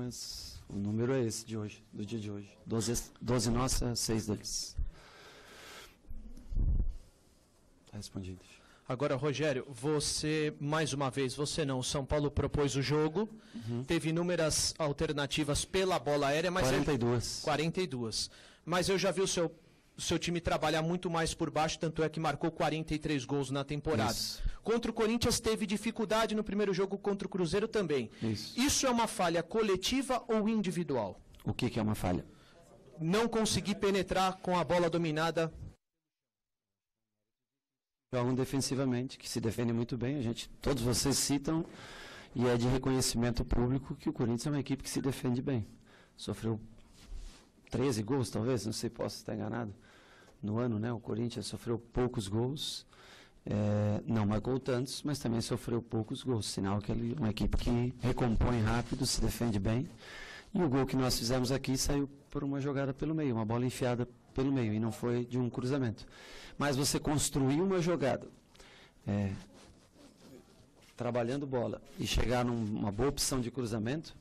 mas o número é esse de hoje, do dia de hoje. 12 nossa, 6 deles. Tá respondido. Agora, Rogério, você, mais uma vez, você não, o São Paulo propôs o jogo, teve inúmeras alternativas pela bola aérea, mas 42. 42. Mas eu já vi o seu time trabalhar muito mais por baixo, tanto é que marcou 43 gols na temporada. Isso. Contra o Corinthians teve dificuldade no primeiro jogo, contra o Cruzeiro também. Isso é uma falha coletiva ou individual? O que é uma falha? Não conseguir penetrar com a bola dominada. Jogam defensivamente, que se defendem muito bem. Todos vocês citam, e é de reconhecimento público, que o Corinthians é uma equipe que se defende bem. Sofreu 13 gols, talvez, não sei, posso estar enganado. No ano, né, o Corinthians sofreu poucos gols, não marcou tantos, mas também sofreu poucos gols. Sinal que ele é uma equipe que recompõe rápido, se defende bem. E o gol que nós fizemos aqui saiu por uma jogada pelo meio, uma bola enfiada pelo meio, e não foi de um cruzamento. Mas você construir uma jogada, trabalhando bola, e chegar numa boa opção de cruzamento,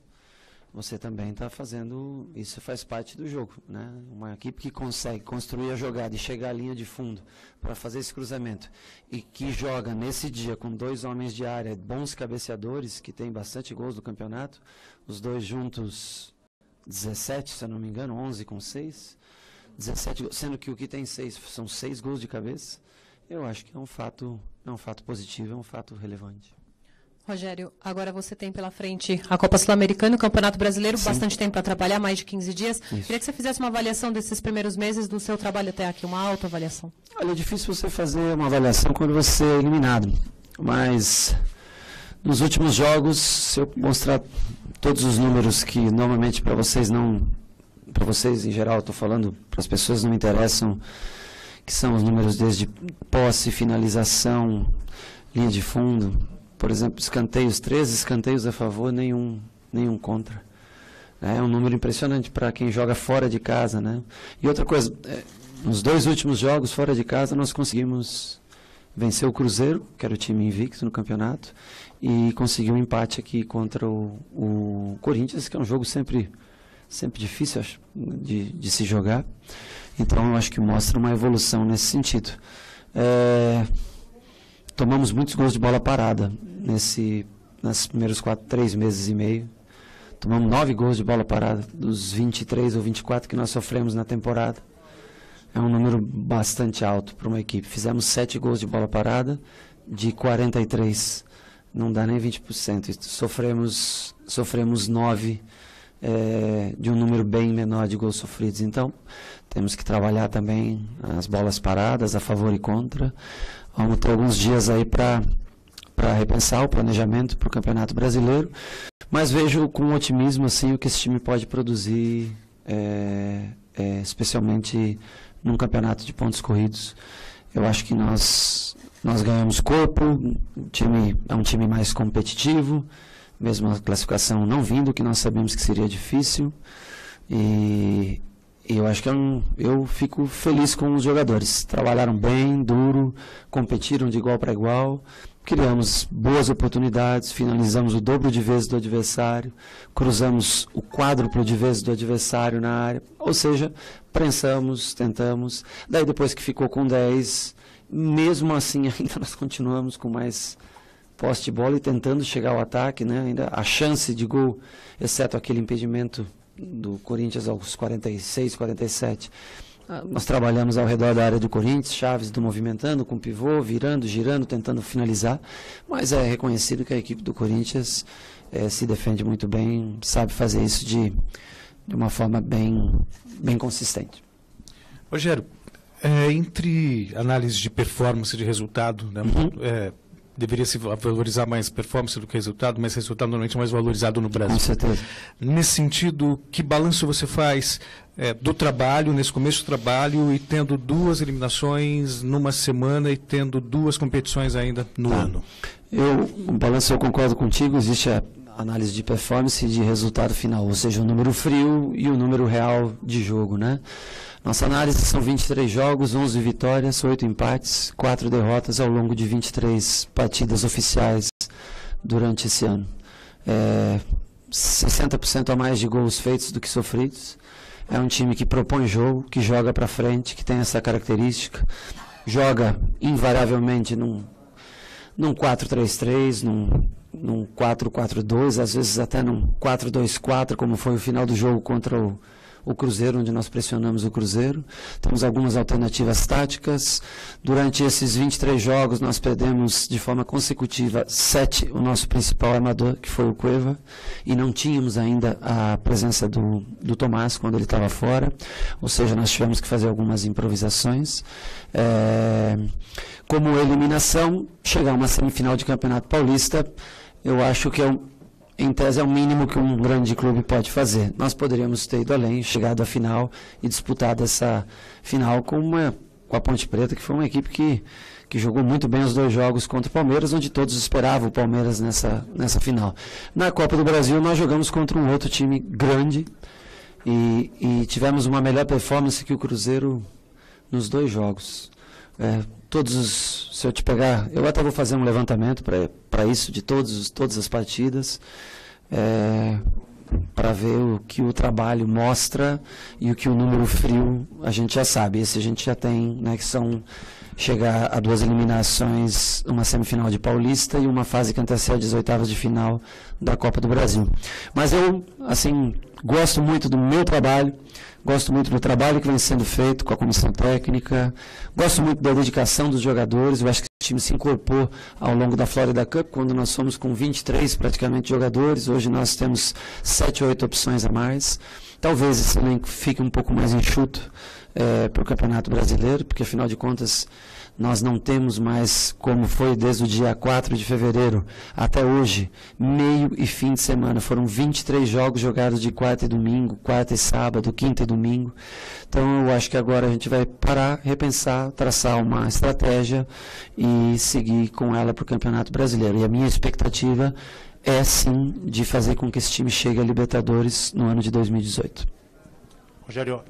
você também está fazendo, isso faz parte do jogo, né? Uma equipe que consegue construir a jogada e chegar à linha de fundo para fazer esse cruzamento, e que joga nesse dia com 2 homens de área, bons cabeceadores, que tem bastante gols do campeonato, os dois juntos 17, se eu não me engano, 11 com 6, 17 gols, sendo que o que tem 6 são 6 gols de cabeça. Eu acho que é um fato positivo, é um fato relevante. Rogério, agora você tem pela frente a Copa Sul-Americana, o Campeonato Brasileiro, Sim. Bastante tempo para trabalhar, mais de 15 dias. Isso. Queria que você fizesse uma avaliação desses primeiros meses do seu trabalho até aqui, uma autoavaliação. Olha, é difícil você fazer uma avaliação quando você é eliminado, mas nos últimos jogos, se eu mostrar todos os números que normalmente para vocês em geral, estou falando, para as pessoas não me interessam, que são os números desde posse, finalização, linha de fundo. Por exemplo, escanteios, 13 escanteios a favor, nenhum contra. É um número impressionante para quem joga fora de casa, né? E outra coisa, nos 2 últimos jogos fora de casa, nós conseguimos vencer o Cruzeiro, que era o time invicto no campeonato, e conseguir um empate aqui contra o Corinthians, que é um jogo sempre difícil, acho, de se jogar. Então, eu acho que mostra uma evolução nesse sentido. Tomamos muitos gols de bola parada nesses primeiros 3 meses e meio. Tomamos 9 gols de bola parada, dos 23 ou 24 que nós sofremos na temporada. É um número bastante alto para uma equipe. Fizemos 7 gols de bola parada, de 43. Não dá nem 20%. Sofremos 9 de um número bem menor de gols sofridos. Então, temos que trabalhar também as bolas paradas, a favor e contra. Vamos ter alguns dias aí para repensar o planejamento para o Campeonato Brasileiro, mas vejo com otimismo assim, o que esse time pode produzir, especialmente num campeonato de pontos corridos. Eu acho que nós ganhamos corpo, o time é um time mais competitivo, mesmo a classificação não vindo, que nós sabemos que seria difícil, e eu acho que eu fico feliz com os jogadores. Trabalharam bem, duro, competiram de igual para igual, criamos boas oportunidades, finalizamos o dobro de vezes do adversário, cruzamos o quádruplo de vezes do adversário na área, ou seja, prensamos, tentamos. Daí depois que ficou com 10, mesmo assim ainda nós continuamos com mais posse de bola e tentando chegar ao ataque, né? Ainda a chance de gol, exceto aquele impedimento do Corinthians aos 46, 47. Nós trabalhamos ao redor da área do Corinthians, Chaves movimentando com pivô, virando, girando, tentando finalizar, mas é reconhecido que a equipe do Corinthians se defende muito bem, sabe fazer isso de uma forma bem consistente. Rogério, entre análise de performance e de resultado, né, deveria se valorizar mais performance do que resultado, mas resultado normalmente é mais valorizado no Brasil. Com certeza. Nesse sentido, que balanço você faz do trabalho, nesse começo do trabalho, e tendo 2 eliminações numa semana e tendo 2 competições ainda no ano? O balanço, eu concordo contigo, existe a análise de performance e de resultado final, ou seja, o número frio e o número real de jogo, né? Nossa análise são 23 jogos, 11 vitórias, 8 empates, 4 derrotas ao longo de 23 partidas oficiais durante esse ano. 60% a mais de gols feitos do que sofridos. É um time que propõe jogo, que joga para frente, que tem essa característica. Joga invariavelmente num 4-3-3, num 4-4-2, às vezes até num 4-2-4, como foi o final do jogo contra o Cruzeiro, onde nós pressionamos o Cruzeiro. Temos algumas alternativas táticas. Durante esses 23 jogos, nós perdemos de forma consecutiva 7, o nosso principal armador, que foi o Cueva, e não tínhamos ainda a presença do Tomás quando ele estava fora, ou seja, nós tivemos que fazer algumas improvisações. Como eliminação, chegar a uma semifinal de Campeonato Paulista, eu acho que em tese é o mínimo que um grande clube pode fazer. Nós poderíamos ter ido além, chegado à final e disputado essa final com a Ponte Preta, que foi uma equipe que jogou muito bem os 2 jogos contra o Palmeiras, onde todos esperavam o Palmeiras nessa final. Na Copa do Brasil, nós jogamos contra um outro time grande e tivemos uma melhor performance que o Cruzeiro nos 2 jogos. Se eu te pegar, eu até vou fazer um levantamento para isso, de todas as partidas, para ver o que o trabalho mostra e o que o número frio a gente já sabe. Esse a gente já tem, né, que são chegar a 2 eliminações, uma semifinal de Paulista e uma fase que antecede as oitavas de final da Copa do Brasil. Mas eu, assim, gosto muito do meu trabalho, gosto muito do trabalho que vem sendo feito com a comissão técnica, gosto muito da dedicação dos jogadores. Eu acho que o time se incorporou ao longo da Florida Cup, quando nós fomos com 23 praticamente jogadores. Hoje nós temos 7 ou 8 opções a mais. Talvez esse elenco fique um pouco mais enxuto para o Campeonato Brasileiro, porque afinal de contas nós não temos mais, como foi desde o dia 4 de fevereiro até hoje, meio e fim de semana. Foram 23 jogos jogados de quarta e domingo, quarta e sábado, quinta e domingo. Então eu acho que agora a gente vai parar, repensar, traçar uma estratégia e seguir com ela para o Campeonato Brasileiro. E a minha expectativa é sim de fazer com que esse time chegue a Libertadores no ano de 2018. Rogério,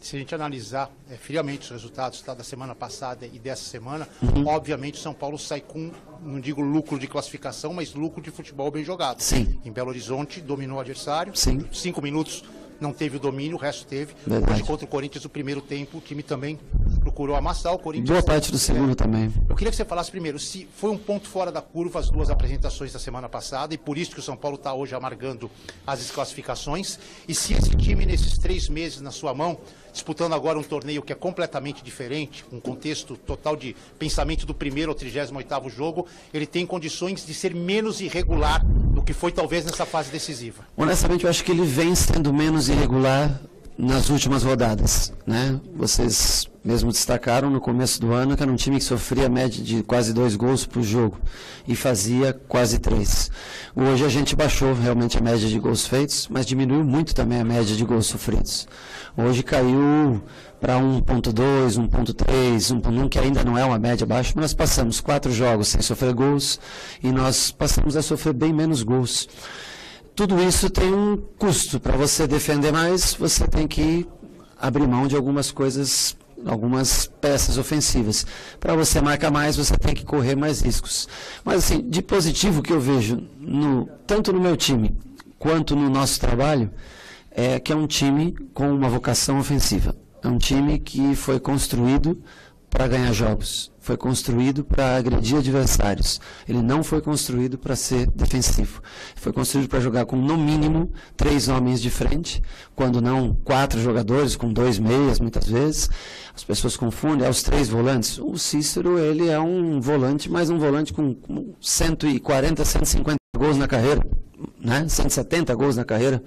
se a gente analisar friamente os resultados da semana passada e dessa semana, obviamente o São Paulo sai com, não digo lucro de classificação, mas lucro de futebol bem jogado. Sim. Em Belo Horizonte, dominou o adversário. Sim. 5 minutos não teve o domínio, o resto teve. Verdade. Hoje contra o Corinthians, o primeiro tempo, o time também procurou amassar o Corinthians. Boa parte do segundo também. Eu queria que você falasse primeiro, se foi um ponto fora da curva as 2 apresentações da semana passada, e por isso que o São Paulo está hoje amargando as desclassificações, e se esse time, nesses 3 meses na sua mão, disputando agora um torneio que é completamente diferente, um contexto total de pensamento do primeiro ao 38º jogo, ele tem condições de ser menos irregular do que foi talvez nessa fase decisiva. Honestamente, eu acho que ele vem sendo menos irregular nas últimas rodadas, né? Vocês mesmo destacaram no começo do ano que era um time que sofria a média de quase 2 gols por jogo e fazia quase 3. Hoje a gente baixou realmente a média de gols feitos, mas diminuiu muito também a média de gols sofridos. Hoje caiu para 1.2, 1.3, 1.1, que ainda não é uma média baixa, mas nós passamos 4 jogos sem sofrer gols e nós passamos a sofrer bem menos gols. Tudo isso tem um custo. Para você defender mais, você tem que abrir mão de algumas coisas, algumas peças ofensivas. Para você marcar mais, você tem que correr mais riscos. Mas, assim, de positivo que eu vejo, tanto no meu time quanto no nosso trabalho, é que é um time com uma vocação ofensiva. É um time que foi construído para ganhar jogos, foi construído para agredir adversários. Ele não foi construído para ser defensivo. Foi construído para jogar com, no mínimo, 3 homens de frente, quando não 4 jogadores, com 2 meias, muitas vezes. As pessoas confundem, os 3 volantes. O Cícero, ele é um volante, mas um volante com 140, 150 gols na carreira, né? 170 gols na carreira.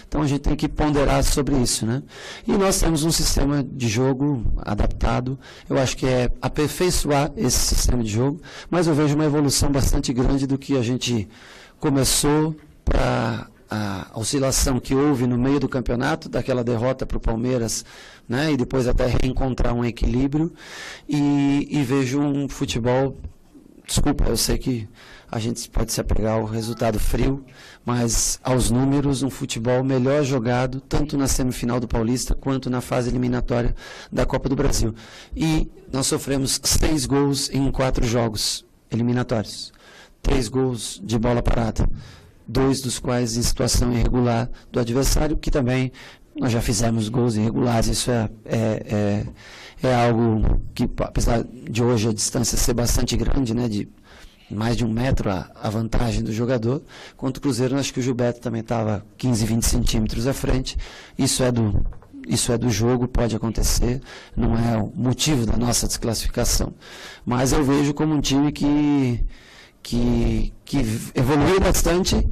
Então a gente tem que ponderar sobre isso, né? E nós temos um sistema de jogo adaptado. Eu acho que é aperfeiçoar esse sistema de jogo, mas eu vejo uma evolução bastante grande do que a gente começou para a oscilação que houve no meio do campeonato, daquela derrota para o Palmeiras, né? E depois até reencontrar um equilíbrio, e vejo um futebol. Desculpa, eu sei que a gente pode se apegar ao resultado frio, mas aos números, um futebol melhor jogado, tanto na semifinal do Paulista, quanto na fase eliminatória da Copa do Brasil. E nós sofremos 6 gols em 4 jogos eliminatórios. 3 gols de bola parada. 2 dos quais em situação irregular do adversário, que também nós já fizemos gols irregulares. Isso é algo que, apesar de hoje a distância ser bastante grande, né, de mais de 1 metro a vantagem do jogador, contra o Cruzeiro, acho que o Gilberto também estava 15, 20 centímetros à frente. Isso é do jogo, pode acontecer, não é o motivo da nossa desclassificação. Mas eu vejo como um time que evoluiu bastante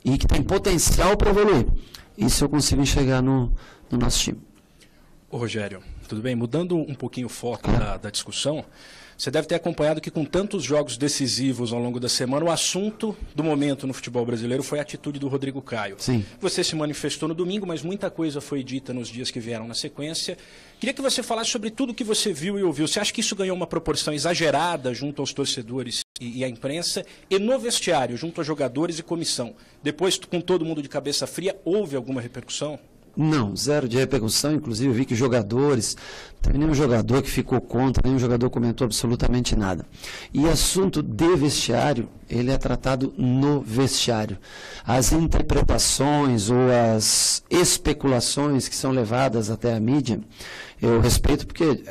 e que tem potencial para evoluir. Isso eu consigo enxergar no nosso time. Ô Rogério, tudo bem? Mudando um pouquinho o foco da discussão, você deve ter acompanhado que com tantos jogos decisivos ao longo da semana, o assunto do momento no futebol brasileiro foi a atitude do Rodrigo Caio. Sim. Você se manifestou no domingo, mas muita coisa foi dita nos dias que vieram na sequência. Queria que você falasse sobre tudo que você viu e ouviu. Você acha que isso ganhou uma proporção exagerada junto aos torcedores e à imprensa? E no vestiário, junto a jogadores e comissão, depois, com todo mundo de cabeça fria, houve alguma repercussão? Não, zero de repercussão. Inclusive eu vi que jogadores, não teve nenhum jogador que ficou contra, nenhum jogador comentou absolutamente nada. E assunto de vestiário, ele é tratado no vestiário. As interpretações ou as especulações que são levadas até a mídia, eu respeito, porque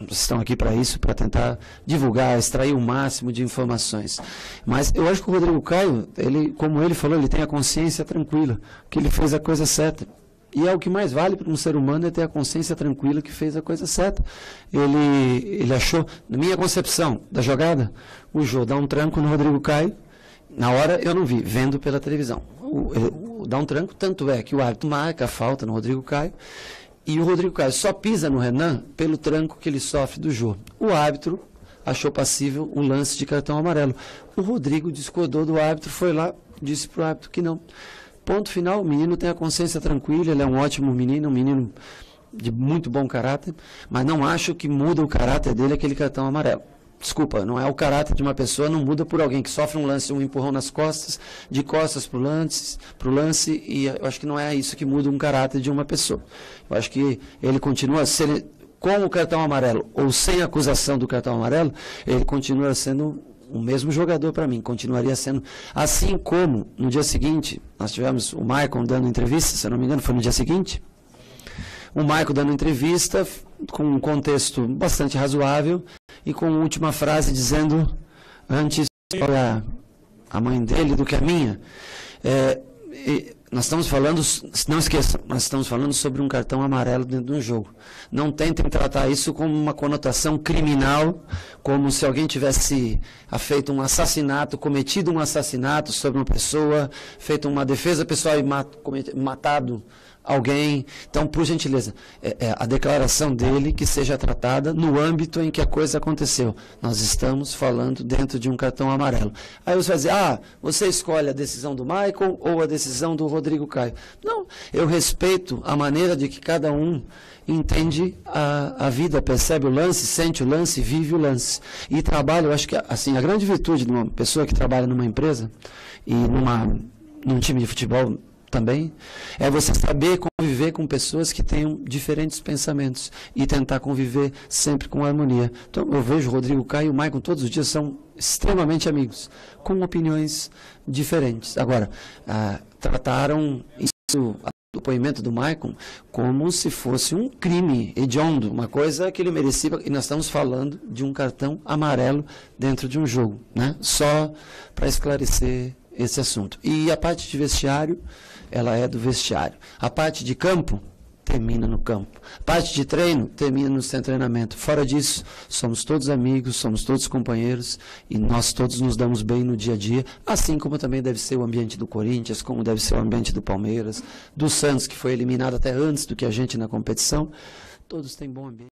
estão aqui para isso, para tentar divulgar, extrair o máximo de informações. Mas eu acho que o Rodrigo Caio, como ele falou, ele tem a consciência tranquila, que ele fez a coisa certa. E é o que mais vale para um ser humano, é ter a consciência tranquila que fez a coisa certa. Ele achou, na minha concepção da jogada, o Jô dá um tranco no Rodrigo Caio. Na hora eu não vi, vendo pela televisão. Dá um tranco, tanto é que o árbitro marca a falta no Rodrigo Caio. E o Rodrigo Caio só pisa no Renan pelo tranco que ele sofre do Jô. O árbitro achou passível um lance de cartão amarelo. O Rodrigo discordou do árbitro, foi lá, disse para o árbitro que não. Ponto final, o menino tem a consciência tranquila, ele é um ótimo menino, um menino de muito bom caráter, mas não acho que muda o caráter dele aquele cartão amarelo. Desculpa, não é o caráter de uma pessoa, não muda por alguém que sofre um lance, um empurrão nas costas, de costas para o lance, e eu acho que não é isso que muda um caráter de uma pessoa. Eu acho que ele continua com o cartão amarelo ou sem acusação do cartão amarelo, ele continua sendo o mesmo jogador para mim, continuaria sendo. Assim como no dia seguinte, nós tivemos o Maicon dando entrevista, se eu não me engano, foi no dia seguinte. O Maicon dando entrevista com um contexto bastante razoável e com a última frase dizendo: antes olha a mãe dele do que a minha. Nós estamos falando, não esqueçam, nós estamos falando sobre um cartão amarelo dentro de um jogo. Não tentem tratar isso como uma conotação criminal, como se alguém tivesse feito um assassinato, cometido um assassinato sobre uma pessoa, feito uma defesa pessoal e matado alguém. Então, por gentileza, a declaração dele que seja tratada no âmbito em que a coisa aconteceu. Nós estamos falando dentro de um cartão amarelo. Aí você vai dizer, você escolhe a decisão do Maicon ou a decisão do Rodrigo Caio. Não, eu respeito a maneira de que cada um entende a vida, percebe o lance, sente o lance, vive o lance. E trabalha, eu acho que assim, a grande virtude de uma pessoa que trabalha numa empresa e num time de futebol também, é você saber conviver com pessoas que tenham diferentes pensamentos e tentar conviver sempre com harmonia. Então, eu vejo o Rodrigo Caio e o Maicon todos os dias são extremamente amigos, com opiniões diferentes. Agora, trataram isso, o depoimento do Maicon, como se fosse um crime hediondo, uma coisa que ele merecia, e nós estamos falando de um cartão amarelo dentro de um jogo, né? Só para esclarecer esse assunto. E a parte de vestiário, ela é do vestiário. A parte de campo, termina no campo. A parte de treino, termina no seu treinamento. Fora disso, somos todos amigos, somos todos companheiros e nós todos nos damos bem no dia a dia, assim como também deve ser o ambiente do Corinthians, como deve ser o ambiente do Palmeiras, do Santos, que foi eliminado até antes do que a gente na competição. Todos têm bom ambiente.